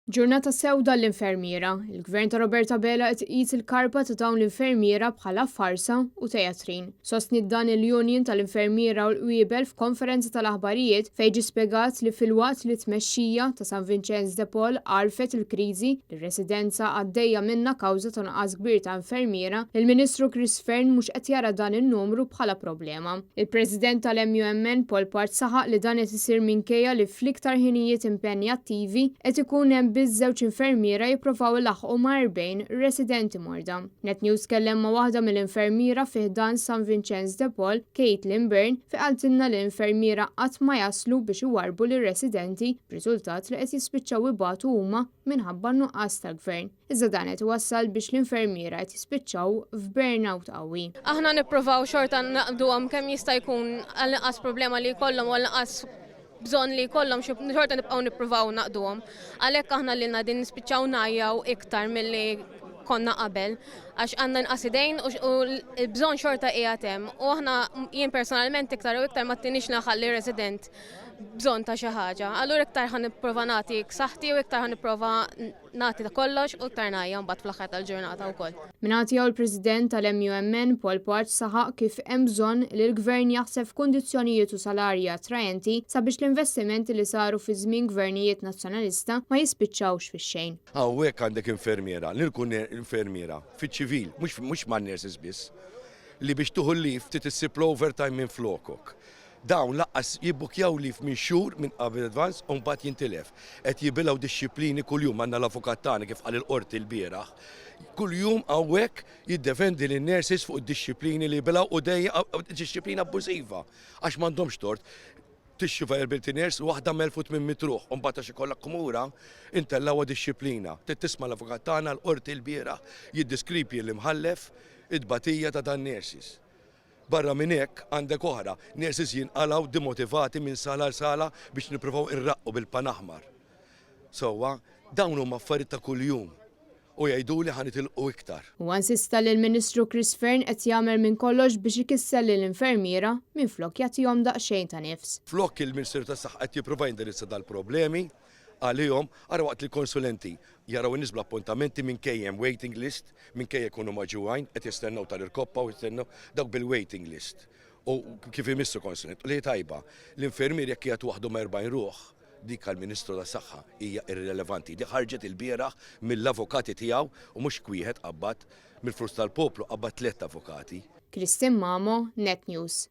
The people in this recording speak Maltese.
Ġurnata sewda l-infermiera. Il-gvern ta' Roberta Bela qed iqis il-karba ta' dawn l-infermiera bħala farsa u teatrin. Sostni dan il-Union tal-Infermiera u l-Qwiebel f'konferenza tal-aħbarijiet fejn ġie spjegat li fil-waqt li tmexxija ta' San Vincenz de Paul għarfet il-kriżi li r-residenza għaddejja minnha kawża ta' nuqqas kbir ta' infermiera, il-Ministru Chris Fern mhux qed jara dan in-numru bħala problema. Il-President tal-MUMN Paul Part saħaq li dan qed isir minkejja li fl-iktar ħinijiet impenjattivi qed ikun hemm biż-żewġ infermiera jippruvaw ilaħqu ma' 40 residenti morda. Net News kellem ma' waħda mill-infermiera fih dan San Vincenz de Paul, Caitlin Byrne, fi qaltilna l-infermiera qatt ma jaslu biex iwarbu lir-residenti b'riżultat li qed jispiċċaw ibatu huma minħabba nuqqas tal-gvern. Iżda dan qed iwassal biex l-infermiera qed jispiċċaw f'burnout qawwi. Aħna nippruvaw xorta naqduhom kemm jista' jkun għall-inqas problema li jkollhom u għall-inqas bżonn li jkollhom xorta nibqgħu nippruvaw naqduhom. Għalhekk aħna lilna din nispiċċaw najjaw iktar milli konna qabel għax għandna nqas idejn u l-bżonn xorta qiegħed hemm. U aħna jien personalment iktar u iktar ma tinix naħalli resident bżonn ta' xi ħaġa. Allura iktar ħan nipprova nagħti saħħti u iktar ħan nipprova nagħti ta' kollox u iktar ngħajja mbagħad fl-aħħar tal-ġurnata wkoll. Minagħti l-President tal-MUMN Paul Part saħaq kif hemm bżonn li l-Gvern jaħseb f'kundizzjonijiet u salarji attrajenti sabiex l-investimenti li saru fi żmien gvernijiet nazzjonalista ma jispiċċawx fix-xejn. Hawnhekk għandek infermiera, li nkun infermiera fiċ-ċivil, mhux man-nurses biss, li biex tuħu l-lif titissib l-overtime minn flokok. Dawn laqqas jibbukjaw lif minn xhur minn qabel advance u mbagħad jintilef. Qed jibilgħu dixxilpini kuljum għandna l-avukat tagħna kif qal il-qorti l-bieraħ. Kuljum hawnhekk jiddefendi lin-nurses fuq id-dixxilpini li jibilgħu u dejja dixxilpina abbużiva għax m'għandhomx tort. Tixxi availability nurse waħda melfut minn mitruħ, u mbagħad għax ikollha kumura intellawha dixxilpina. Tisma' l-avukat tagħna l-qorti l-bieraħ jiddiskripji l-imħallef id-batija ta' dan nurses. Barra minn hekk għandek oħra, nurses jinqalgħu dimotivati minn sala l sala biex nippruvaw irraqqu bil-pan aħmar. Sewwa, dawn huma affarijiet ta' kuljum u jgħiduli ħanitilqu iktar. U insista li l-Ministru Chris Fern qed jagħmel minn kollox biex ikissel lill-infermiera minflok jagħtihom daqsxejn ta' nifs. Flok il-Ministeru tas-Saħħa qed jipprova jindirizza dal-problemi għalihom ara waqt li konsulenti jaraw in-nies bl-appuntamenti minkejja hemm waiting list, minkejja jkunu maġuwajn qed jistennew tal-irkoppa u jistennew dawk bil-waiting list. U kif imissu konsulent, li tajba, l-infermier jekk qiegħed waħdu ma' 40 ruħ, dik għall-Ministru tas-Saħħa hija irrelevanti. Di ħarġet il-bieraħ mill-avukati tiegħu u mhux kwieħed qabad mill-flus tal-poplu qabad 3 avukati. Kristin Mamo, Net News.